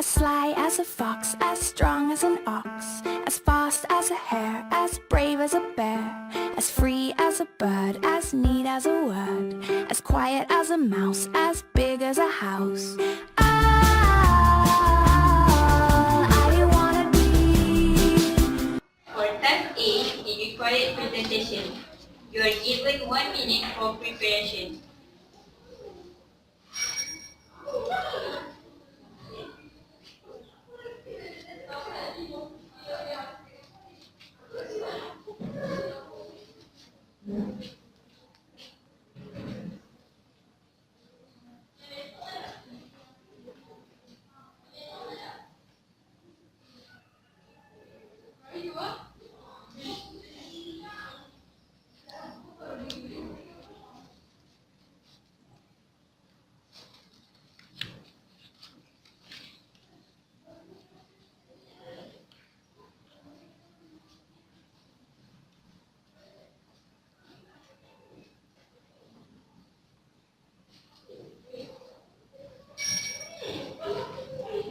as sly as a fox, as strong as an ox, as fast as a hare, as brave as a bear, as free as a bird, as neat as a word, as quiet as a mouse, as big as a house. I wanna be. For type A, the required presentation, you are given 1 minute for preparation.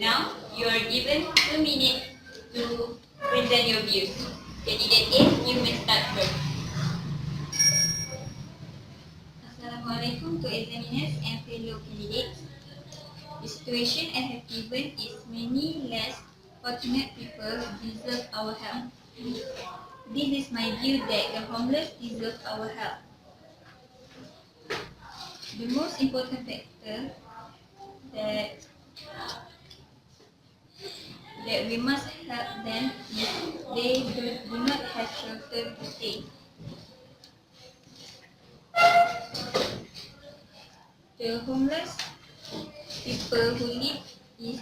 Now, you are given 2 minutes to present your views. Candidate A, you may start first. Assalamualaikum to examiners and fellow candidates. The situation I have given is many less fortunate people deserve our help. This is my view that the homeless deserve our help. The most important factor that we must help them if they do not have shelter to stay. The homeless people who live is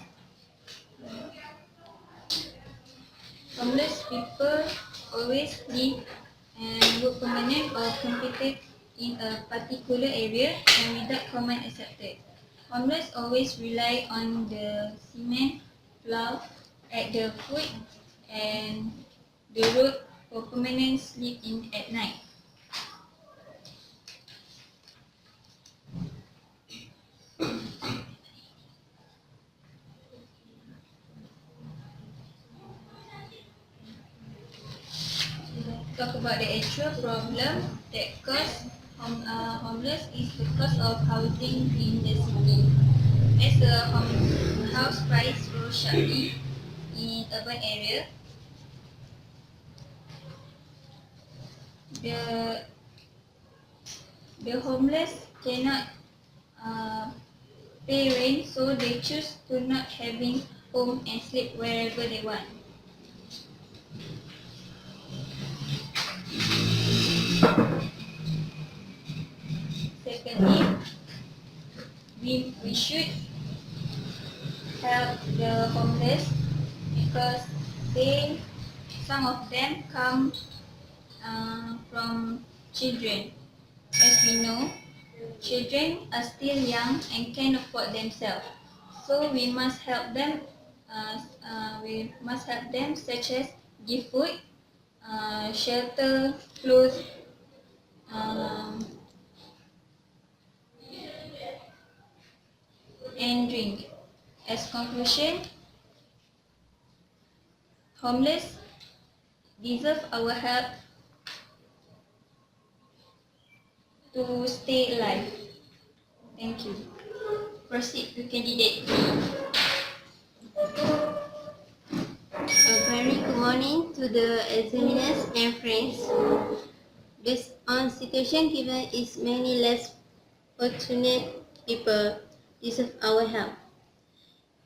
homeless people always live and work permanent or completed in a particular area and without common accepted. Homeless always rely on the cement floor at the foot and the road for permanent sleep in at night. Talk about the actual problem that cause homeless is the cost of housing in the city. As the house price rose sharply in urban area, the homeless cannot pay rent, so they choose to not having home and sleep wherever they want. Secondly, we should help the homeless because some of them come from children. As we know, children are still young and can afford themselves. So we must help them. Such as give food, shelter, clothes, and drink. As conclusion, homeless deserve our help to stay alive. Thank you. Proceed to candidate B. A very good morning to the examiners and friends. Based on situation given is many less fortunate people deserve our help.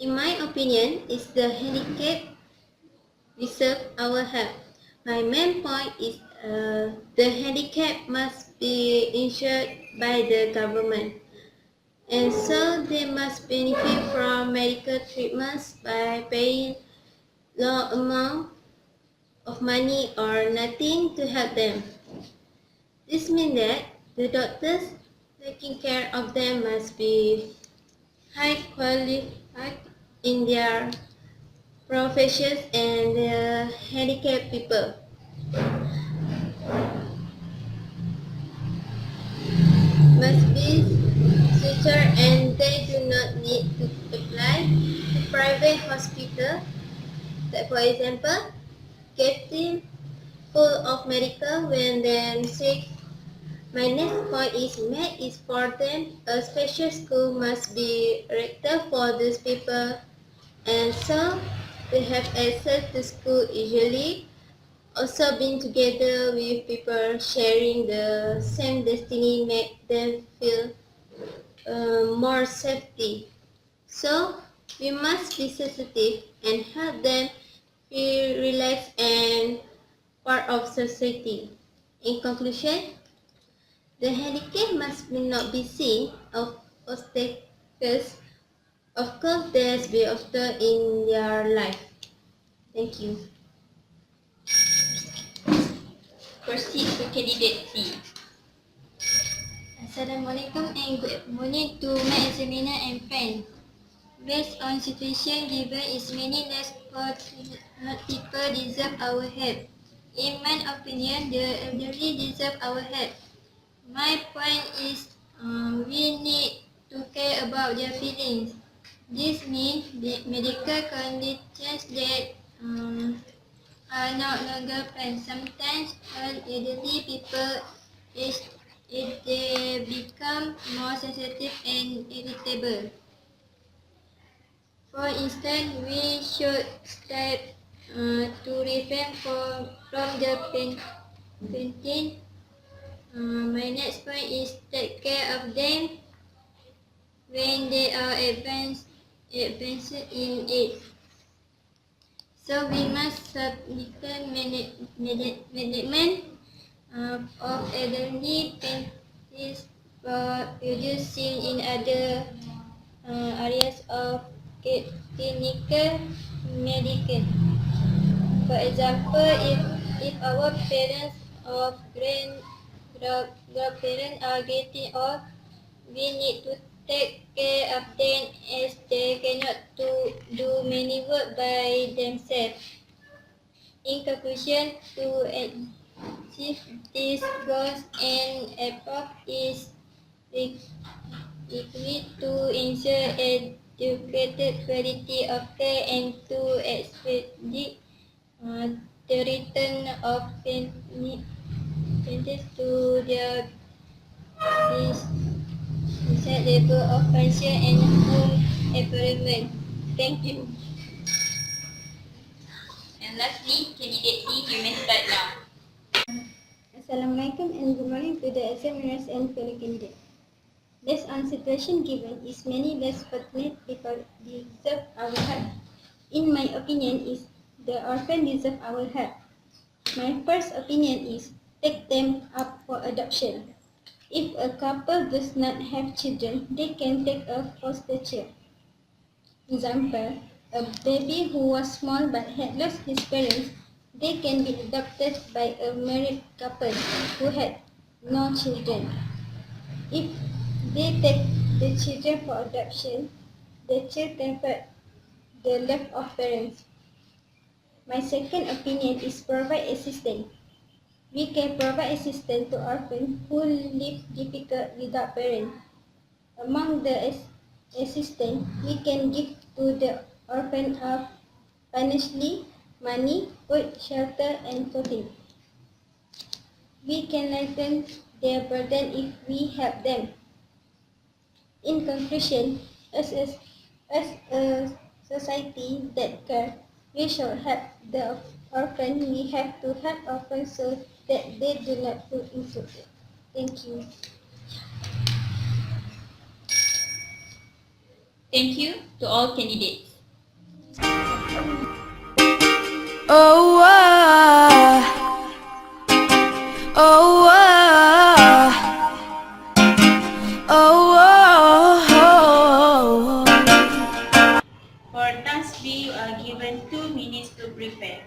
In my opinion, is the handicapped deserve our help. My main point is the handicapped must be insured by the government, and so they must benefit from medical treatments by paying low amount of money or nothing to help them. This means that the doctors taking care of them must be high qualified in their professions, and the handicapped people must be secure and they do not need to apply to private hospitals For example, getting full of medical when them sick. My next point is MUET is for them. A special school must be erected for these people, and so they have access to school easily. Also, being together with people sharing the same destiny make them feel more safety. So we must be sensitive and help them feel relaxed and part of society. In conclusion, the handicap must not be seen as obstacles. Of course, there's be obstacles in their life. Thank you. Proceed to candidate C. Assalamualaikum and good morning to my examiner and friends. Based on situation given is many less people deserve our help. In my opinion, the elderly deserve our help. My point is we need to care about their feelings. This means the medical conditions that are no longer present. Sometimes elderly people they become more sensitive and irritable. For instance, we should strive to refrain from the painting. My next point is take care of them when they are advanced in age. So we must submit management of elderly paintings produced in other areas of clinical medicine. For example, if our parents or grandparents are getting old, we need to take care of them as they cannot do many work by themselves. In conclusion, to achieve these goals and effort is required to ensure educated quality of care and to expedite the return of painters to their desired level of function and home environment. Thank you. And lastly, candidate D, you may start now. Assalamualaikum and good morning to the examiners and fellow candidates. Based on situation given is many less fortunate people deserve our help. In my opinion is the orphan deserve our help. My first opinion is take them up for adoption. If a couple does not have children, they can take a foster child. Example, a baby who was small but had lost his parents, they can be adopted by a married couple who had no children. If they take the children for adoption, the child can find the love of parents. My second opinion is provide assistance. We can provide assistance to orphans who live difficult without parents. Among the assistance we can give to the orphan are financially, money, food, shelter, and clothing. We can lighten their burden if we help them. In conclusion, as a society that cares, we should help the orphan. We have to help orphans so that they do not feel insecure. Thank you. Thank you to all candidates. Oh, oh, oh. For task B, you are given 2 minutes to prepare.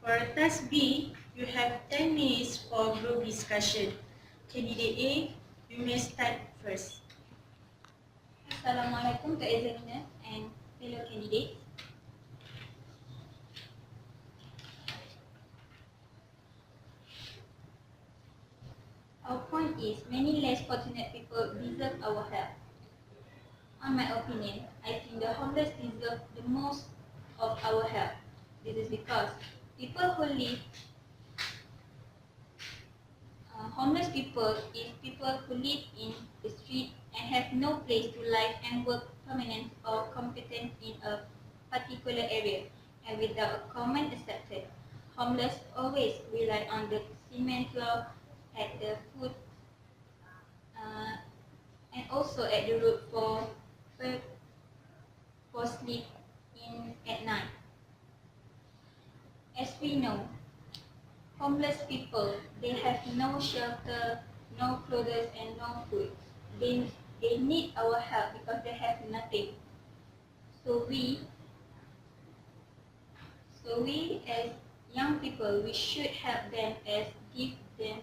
For task B, you have 10 minutes for group discussion. Candidate A, you may start first. Assalamualaikum to examiners and fellow candidates. Our point is, many less fortunate people deserve our help. On my opinion, I think the homeless deserve the most of our help. This is because homeless people is people who live in the street and have no place to live and work permanent or competent in a particular area, and without a common accepted. Homeless always rely on the cement floor at the foot and also at the road for sleep in at night. As we know, homeless people, they have no shelter, no clothes and no food. They need our help because they have nothing. So we as young people, we should help them as give them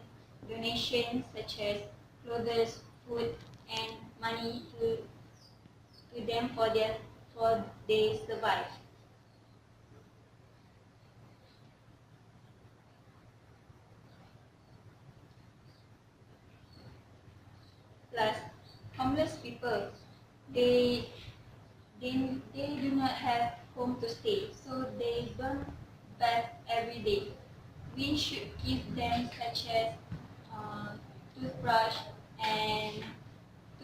donations such as clothes, food and money to them for they survive. Plus, homeless people, they do not have home to stay, so they burn bath every day. We should give them such as toothbrush and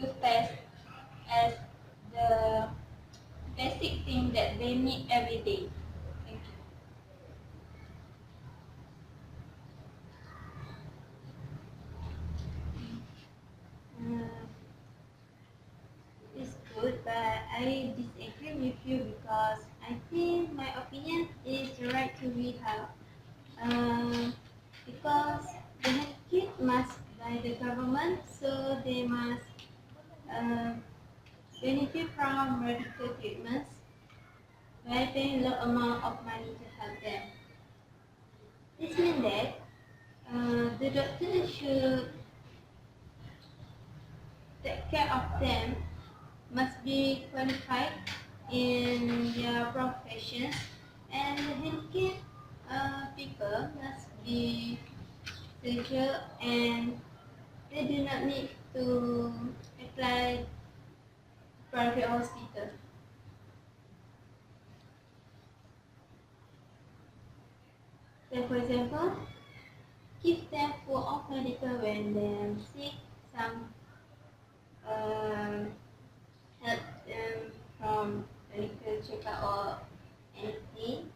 toothpaste as the basic thing that they need every day. Thank you. It's good, but I disagree with you because I think my opinion is the right to be help. Because the healthcare must by the government, so they must benefit from medical treatments by paying low amount of money to help them. This means that the doctor should take care of them, must be qualified in their professions, and the healthcare people must be secure and they do not need to apply private hospital. So for example, give them full of medical when they're sick, some help them from medical checkup or anything.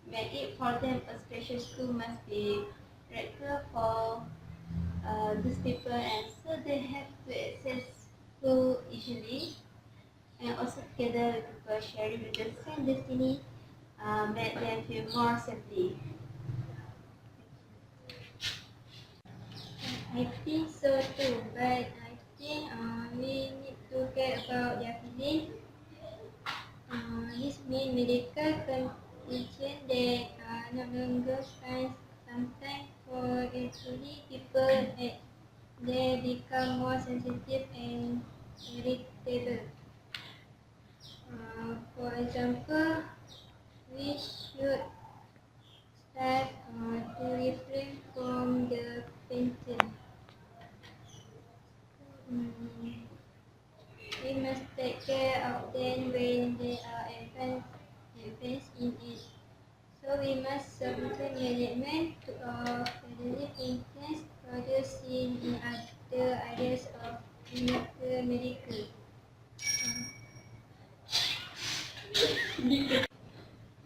Make it for them a special school must be regular for these people, and so they have to access school easily, and also together with people sharing with the same destiny, make them feel more safety. I think so too, but I think we need to care about their feeling. This means medical condition that no longer find some time for elderly people that they become more sensitive and irritable. For example, we should start to refrain from the painting. We must take care of them when they are advanced in age. So we must submit management to our elderly intense further seen in other areas of medical.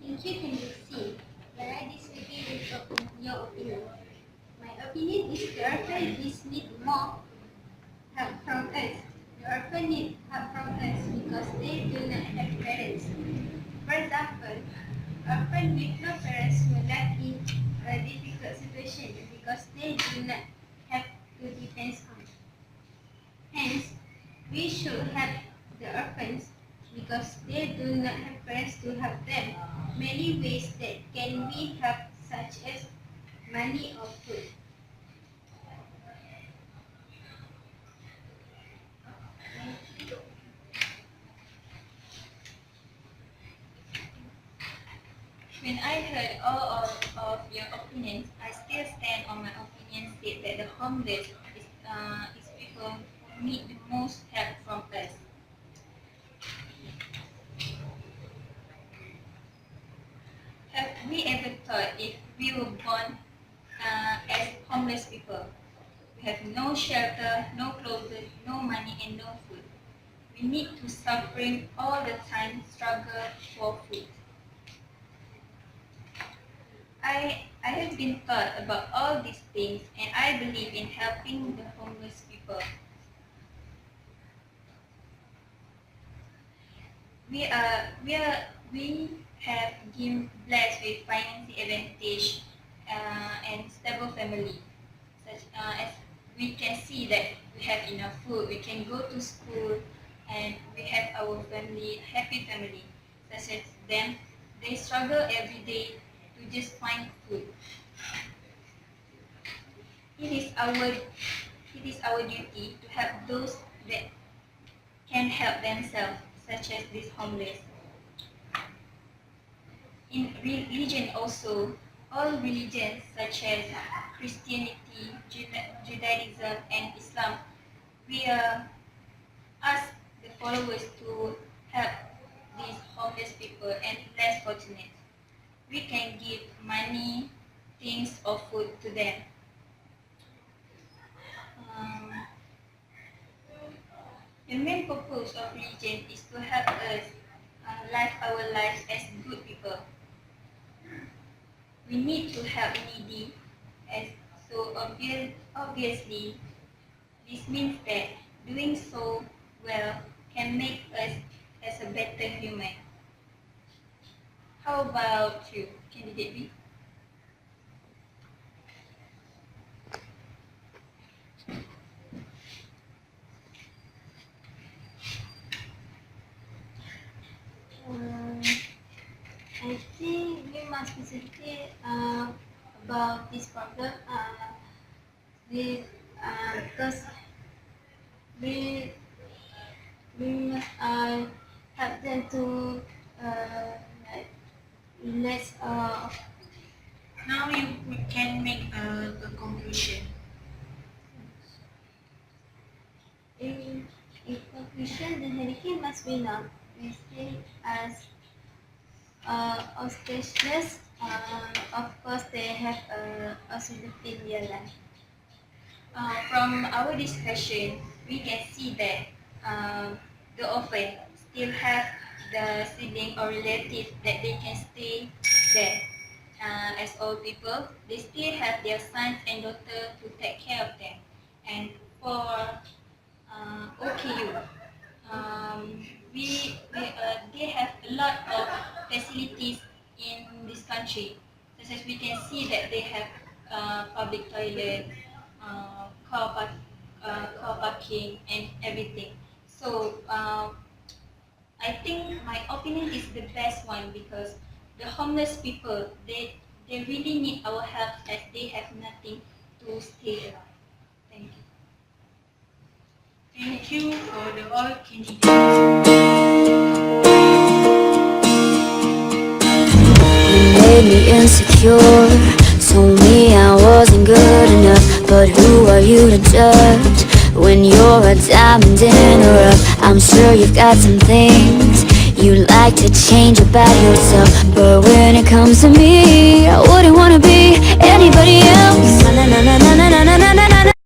In can see, but I disagree with your opinion. My opinion is the orphans need more help from us. The orphans need help from us because they do not have parents. For example, orphans with no parents were left in a difficult situation because they do not have to depend on. Hence, we should help the orphans because they do not have parents to help them. Many ways that can be helped, such as money or food. When I heard all of your opinions, I still stand on my opinion state that the homeless is people who need the most help from us. Have we ever thought if we were born as homeless people? We have no shelter, no clothes, no money and no food. We need to suffering all the time, struggle for food. I have been thought about all these things and I believe in helping the homeless people. We have been blessed with financial advantage and stable family. Such as we can see that we have enough food, we can go to school, and we have our family, happy family. Such as them, they struggle every day to just find food. It is our duty to help those that can help themselves, such as these homeless. In religion also, all religions such as Christianity, Judaism and Islam, we ask the followers to help these homeless people and less fortunate. We can give money, things or food to them. The main purpose of religion is to help us live our lives as good people. We need to help needy, as so obviously this means that doing so well can make us as a better human. How about you, candidate B? I think we must specifically about this problem because we must help them to like less Now you can make a conclusion. in conclusion, the hurricane must be now. We see as auspicious. Of course, they have a significant in their life. From our discussion, we can see that the orphan still have the sibling or relative that they can stay there. As old people, they still have their sons and daughters to take care of them. And for OKU, they have a lot of facilities in this country. Such as we can see that they have public toilet, car parking and everything. So I think my opinion is the best one because the homeless people, they really need our help as they have nothing to stay around. Thank you. Thank you for the all candidates. Made me insecure, told me I wasn't good enough. But who are you to judge when you're a diamond in the rough? I'm sure you've got some things you like to change about yourself, but when it comes to me, I wouldn't wanna be